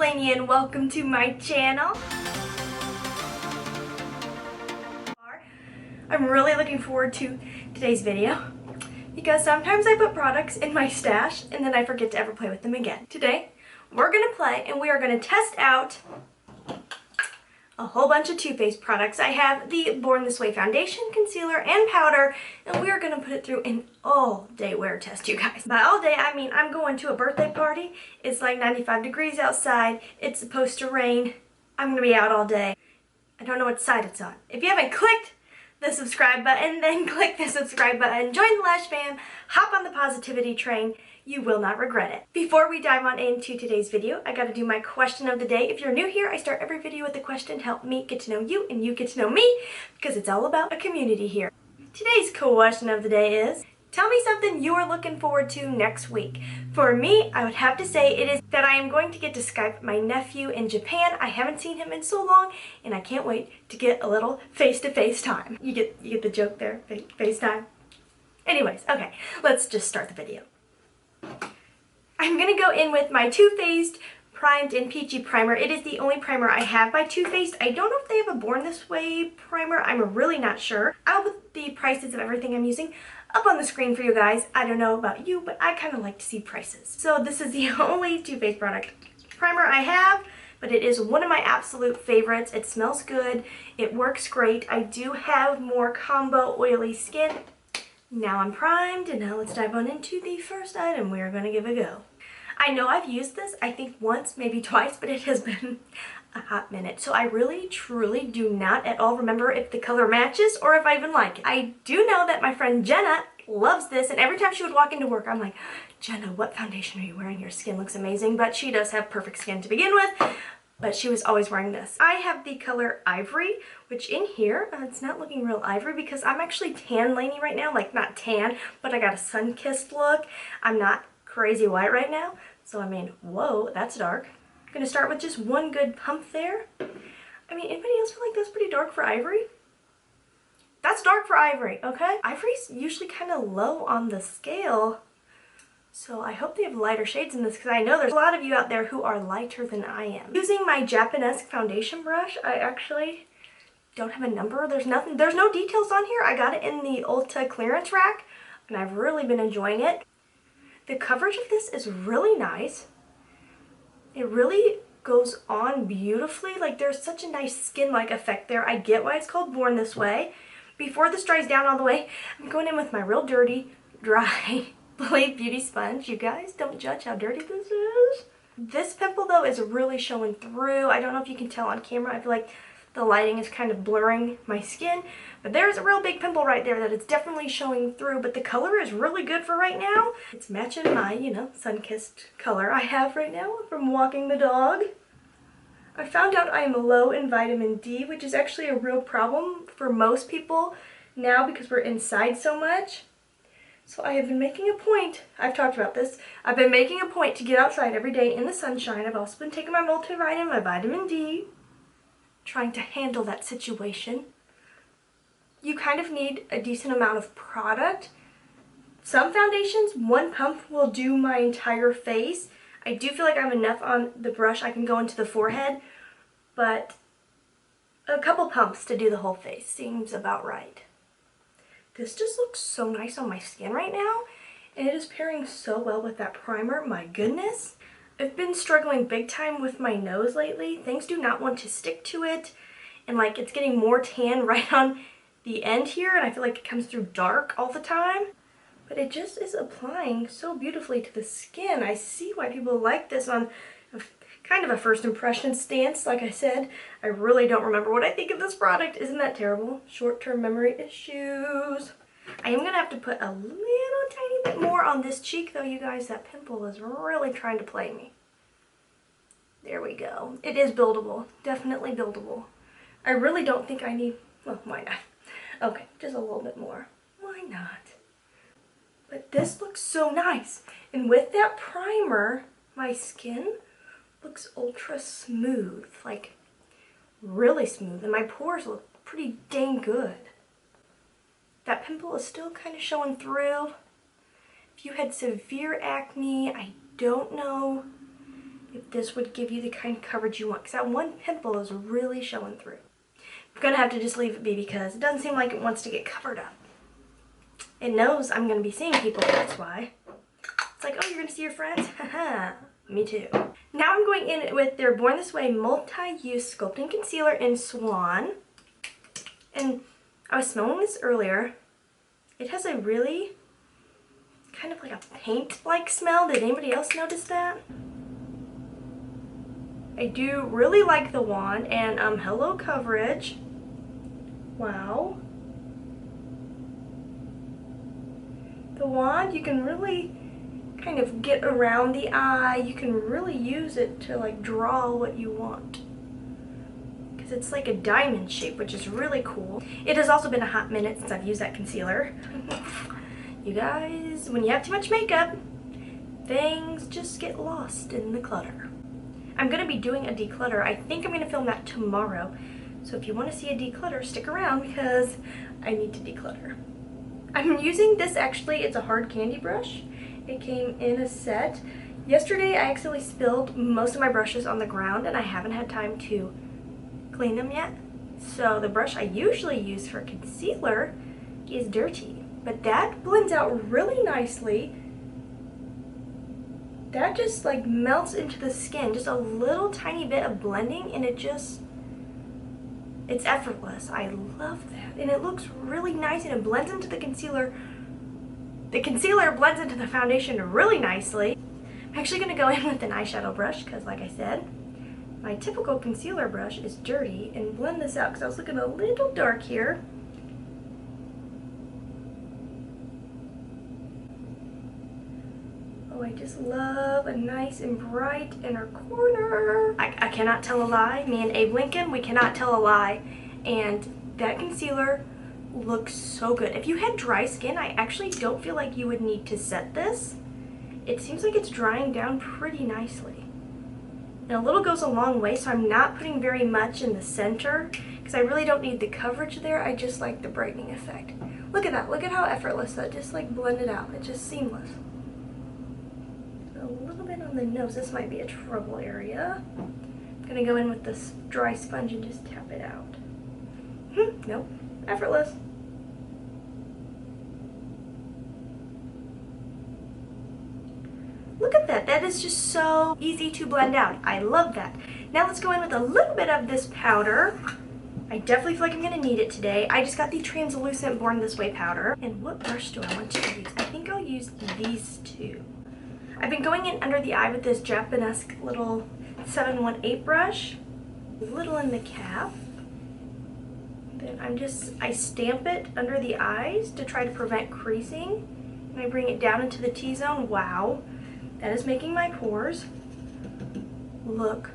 Laynie and welcome to my channel. I'm really looking forward to today's video because sometimes I put products in my stash and then I forget to ever play with them again. Today we're going to play and we are going to test out a whole bunch of Too Faced products. I have the Born This Way foundation, concealer, and powder, and we are going to put it through an all-day wear test, you guys. By all day, I mean I'm going to a birthday party. It's like 95 degrees outside. It's supposed to rain. I'm going to be out all day. I don't know what side it's on. If you haven't clicked the subscribe button, then click the subscribe button. Join the Lash fam. Hop on the positivity train. You will not regret it. Before we dive on into today's video, I gotta do my question of the day. If you're new here, I start every video with a question to help me get to know you and you get to know me because it's all about a community here. Today's question of the day is, tell me something you are looking forward to next week. For me, I would have to say it is that I am going to get to Skype my nephew in Japan. I haven't seen him in so long and I can't wait to get a little face-to-face time. You get the joke there, FaceTime? Anyways, okay, let's just start the video. I'm going to go in with my Too Faced Primed in Peachy Primer. It is the only primer I have by Too Faced. I don't know if they have a Born This Way primer. I'm really not sure. I'll put the prices of everything I'm using up on the screen for you guys. I don't know about you, but I kind of like to see prices. So this is the only Too Faced product primer I have, but it is one of my absolute favorites. It smells good. It works great. I do have more combo oily skin. Now I'm primed, and now let's dive on into the first item we are going to give a go. I know I've used this, I think once, maybe twice, but it has been a hot minute. So I really, truly do not at all remember if the color matches or if I even like it. I do know that my friend Jenna loves this, and every time she would walk into work, I'm like, Jenna, what foundation are you wearing? Your skin looks amazing, but she does have perfect skin to begin with. But she was always wearing this. I have the color Ivory, which in here, it's not looking real ivory because I'm actually tan Laynie right now. Like, not tan, but I got a sun-kissed look. I'm not crazy white right now. So, I mean, whoa, that's dark. I'm going to start with just one good pump there. I mean, anybody else feel like that's pretty dark for Ivory? That's dark for Ivory, okay? Ivory's usually kind of low on the scale. So I hope they have lighter shades in this because I know there's a lot of you out there who are lighter than I am. Using my Japanese foundation brush, I actually don't have a number. There's no details on here. I got it in the Ulta clearance rack and I've really been enjoying it. The coverage of this is really nice. It really goes on beautifully. Like, there's such a nice skin-like effect there. I get why it's called Born This Way. Before this dries down all the way, I'm going in with my real dirty, dry Blade Beauty Sponge. You guys, don't judge how dirty this is. This pimple, though, is really showing through. I don't know if you can tell on camera. I feel like the lighting is kind of blurring my skin. But there's a real big pimple right there that it's definitely showing through. But the color is really good for right now. It's matching my, sun-kissed color I have right now from walking the dog. I found out I am low in vitamin D, which is actually a real problem for most people now because we're inside so much. So I have been making a point, I've talked about this, I've been making a point to get outside every day in the sunshine. I've also been taking my multivitamin, my vitamin D, trying to handle that situation. You kind of need a decent amount of product. Some foundations, one pump will do my entire face. I do feel like I have enough on the brush I can go into the forehead, but a couple pumps to do the whole face seems about right. This just looks so nice on my skin right now, and it is pairing so well with that primer. My goodness. I've been struggling big time with my nose lately. Things do not want to stick to it, and like it's getting more tan right on the end here, and I feel like it comes through dark all the time. But it just is applying so beautifully to the skin. I see why people like this on kind of a first impression stance. Like I said, I really don't remember what I think of this product. Isn't that terrible? Short-term memory issues. I am going to have to put a little tiny bit more on this cheek though, you guys. That pimple is really trying to play me. There we go. It is buildable. Definitely buildable. I really don't think I need, well, why not? Okay, just a little bit more. Why not? But this looks so nice. And with that primer, my skin looks ultra smooth, like really smooth, and my pores look pretty dang good. That pimple is still kind of showing through. If you had severe acne, I don't know if this would give you the kind of coverage you want, because that one pimple is really showing through. I'm gonna have to just leave it be because it doesn't seem like it wants to get covered up. It knows I'm gonna be seeing people, that's why. It's like, oh, you're gonna see your friends? Haha, me too. Now I'm going in with their Born This Way Multi-Use Sculpting Concealer in Swan. And I was smelling this earlier. It has a really kind of like a paint-like smell. Did anybody else notice that? I do really like the wand, and hello coverage. Wow. The wand, you can really kind of get around the eye. You can really use it to like draw what you want. Because it's like a diamond shape, which is really cool. It has also been a hot minute since I've used that concealer. You guys, when you have too much makeup, things just get lost in the clutter. I'm going to be doing a declutter. I think I'm going to film that tomorrow. So if you want to see a declutter, stick around because I need to declutter. I'm using this, actually, it's a hard candy brush. It came in a set. Yesterday I accidentally spilled most of my brushes on the ground and I haven't had time to clean them yet. So the brush I usually use for concealer is dirty. But that blends out really nicely. That just like melts into the skin, just a little tiny bit of blending, and it's effortless. I love that. And it looks really nice, and it blends into the concealer. The concealer blends into the foundation really nicely. I'm actually going to go in with an eyeshadow brush because, like I said, my typical concealer brush is dirty, and blend this out because I was looking a little dark here. Oh, I just love a nice and bright inner corner. I cannot tell a lie. Me and Abe Lincoln, we cannot tell a lie. And that concealer looks so good. If you had dry skin, I actually don't feel like you would need to set this. It seems like it's drying down pretty nicely. And a little goes a long way, so I'm not putting very much in the center because I really don't need the coverage there. I just like the brightening effect. Look at that. Look at how effortless that just like blended out. It's just seamless. A little bit on the nose. This might be a trouble area. I'm going to go in with this dry sponge and just tap it out. Nope. Effortless. Look at that. That is just so easy to blend out. I love that. Now let's go in with a little bit of this powder. I definitely feel like I'm going to need it today. I just got the translucent Born This Way powder. And what brush do I want to use? I think I'll use these two. I've been going in under the eye with this Japanese little 718 brush. A little in the cap. Then I stamp it under the eyes to try to prevent creasing. And I bring it down into the T-zone. Wow. That is making my pores look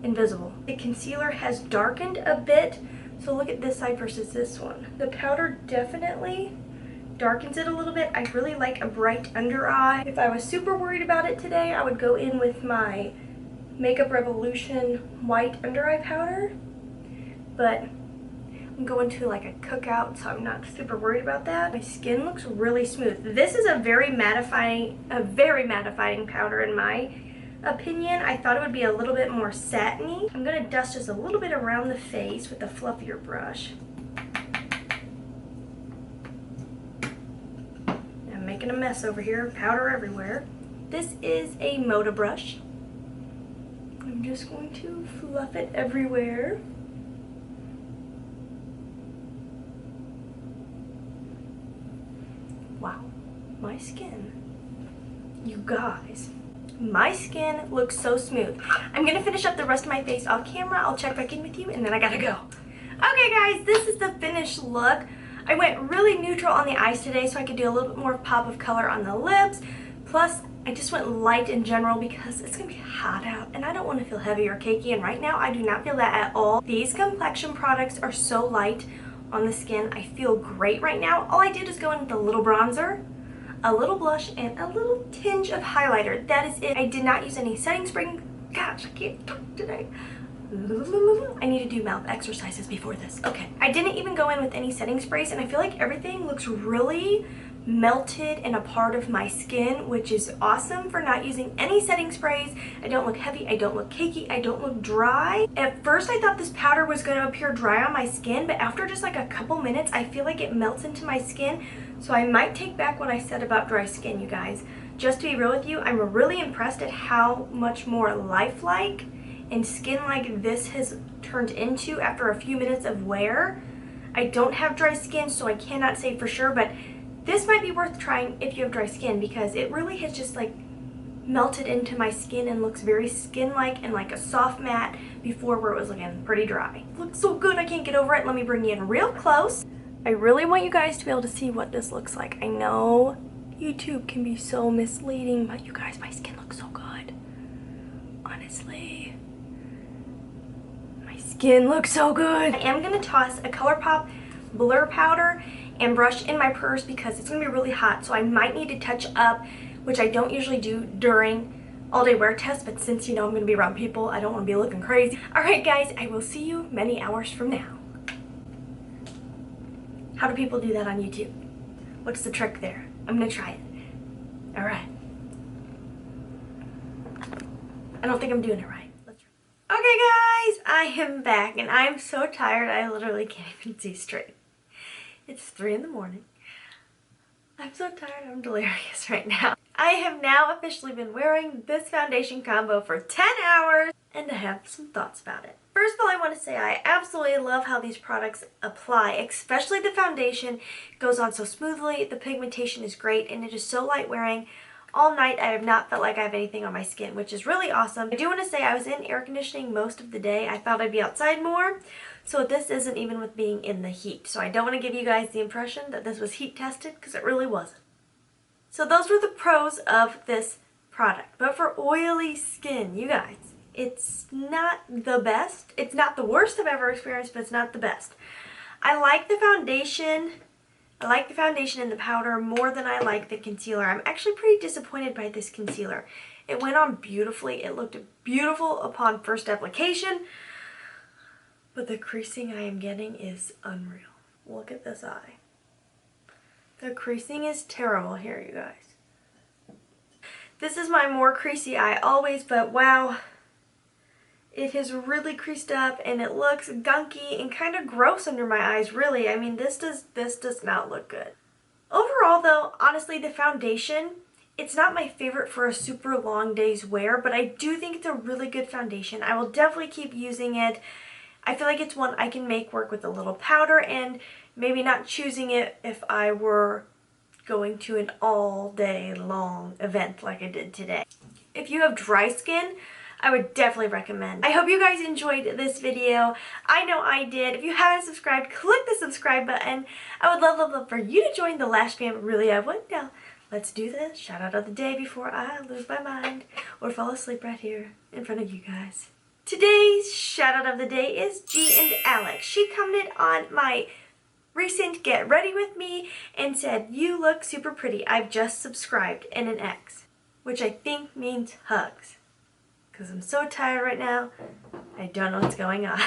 invisible. The concealer has darkened a bit. So look at this side versus this one. The powder definitely darkens it a little bit. I really like a bright under eye. If I was super worried about it today, I would go in with my Makeup Revolution white under eye powder. But I'm going to like a cookout, so I'm not super worried about that. My skin looks really smooth. This is a very mattifying powder in my opinion. I thought it would be a little bit more satiny. I'm gonna dust just a little bit around the face with a fluffier brush. I'm making a mess over here, powder everywhere. This is a Moda brush. I'm just going to fluff it everywhere. Wow, my skin, you guys, my skin looks so smooth. I'm gonna finish up the rest of my face off camera. I'll check back in with you and then I gotta go. Okay guys, this is the finished look. I went really neutral on the eyes today so I could do a little bit more pop of color on the lips. Plus, I just went light in general because it's gonna be hot out and I don't want to feel heavy or cakey, and right now I do not feel that at all. These complexion products are so light on the skin. I feel great right now. All I did is go in with a little bronzer, a little blush, and a little tinge of highlighter. That is it. I did not use any setting spray. Gosh, I can't talk today. I need to do mouth exercises before this. Okay. I didn't even go in with any setting sprays, and I feel like everything looks really melted in a part of my skin, which is awesome for not using any setting sprays. I don't look heavy, I don't look cakey, I don't look dry. At first I thought this powder was going to appear dry on my skin, but after just like a couple minutes I feel like it melts into my skin. So I might take back what I said about dry skin, you guys. Just to be real with you, I'm really impressed at how much more lifelike and skin like this has turned into after a few minutes of wear. I don't have dry skin, so I cannot say for sure, but this might be worth trying if you have dry skin, because it really has just like melted into my skin and looks very skin-like and like a soft matte before, where it was looking pretty dry. It looks so good, I can't get over it. Let me bring you in real close. I really want you guys to be able to see what this looks like. I know YouTube can be so misleading, but you guys, my skin looks so good. Honestly. My skin looks so good. I am going to toss a ColourPop blur powder and brush in my purse because it's going to be really hot, so I might need to touch up, which I don't usually do during all-day wear tests, but since you know I'm going to be around people, I don't want to be looking crazy. Alright guys, I will see you many hours from now. How do people do that on YouTube? What's the trick there? I'm going to try it. Alright. I don't think I'm doing it right. Let's try. Okay guys, I am back and I'm so tired I literally can't even see straight. It's 3 in the morning. I'm so tired, I'm delirious right now. I have now officially been wearing this foundation combo for 10 hours and I have some thoughts about it. First of all, I want to say I absolutely love how these products apply, especially the foundation. It goes on so smoothly, the pigmentation is great, and it is so light wearing. All night I have not felt like I have anything on my skin, which is really awesome. I do want to say I was in air conditioning most of the day. I thought I'd be outside more, so this isn't even with being in the heat. So I don't want to give you guys the impression that this was heat tested, because it really wasn't. So those were the pros of this product. But for oily skin, you guys, it's not the best. It's not the worst I've ever experienced, but it's not the best. I like the foundation. I like the foundation and the powder more than I like the concealer. I'm actually pretty disappointed by this concealer. It went on beautifully. It looked beautiful upon first application, but the creasing I am getting is unreal. Look at this eye. The creasing is terrible here, you guys. This is my more creasy eye always, but wow, it has really creased up and it looks gunky and kind of gross under my eyes, really. I mean, this does not look good. Overall though, honestly, the foundation, it's not my favorite for a super long day's wear, but I do think it's a really good foundation. I will definitely keep using it. I feel like it's one I can make work with a little powder, and maybe not choosing it if I were going to an all day long event like I did today. If you have dry skin, I would definitely recommend. I hope you guys enjoyed this video. I know I did. If you haven't subscribed, click the subscribe button. I would love for you to join the Lash Family. Really, I would. Now, let's do this shout out of the day before I lose my mind or fall asleep right here in front of you guys. Today's shout out of the day is G and Alex. She commented on my recent Get Ready With Me and said, "You look super pretty. I've just subscribed," and an X, which I think means hugs. Because I'm so tired right now, I don't know what's going on.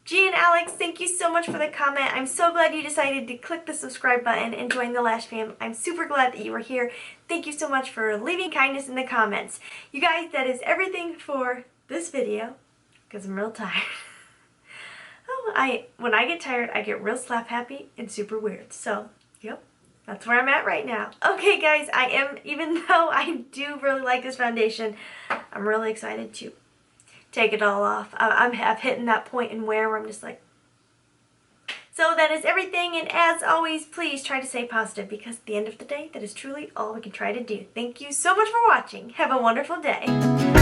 G and Alex, thank you so much for the comment. I'm so glad you decided to click the subscribe button and join the Lash Fam. I'm super glad that you were here. Thank you so much for leaving kindness in the comments. You guys, that is everything for this video, because I'm real tired. When I get tired, I get real slap happy and super weird. So, yep. That's where I'm at right now. Okay guys, even though I do really like this foundation, I'm really excited to take it all off. I've hitting that point in wear where I'm just like... So that is everything, and as always, please try to stay positive, because at the end of the day, that is truly all we can try to do. Thank you so much for watching. Have a wonderful day.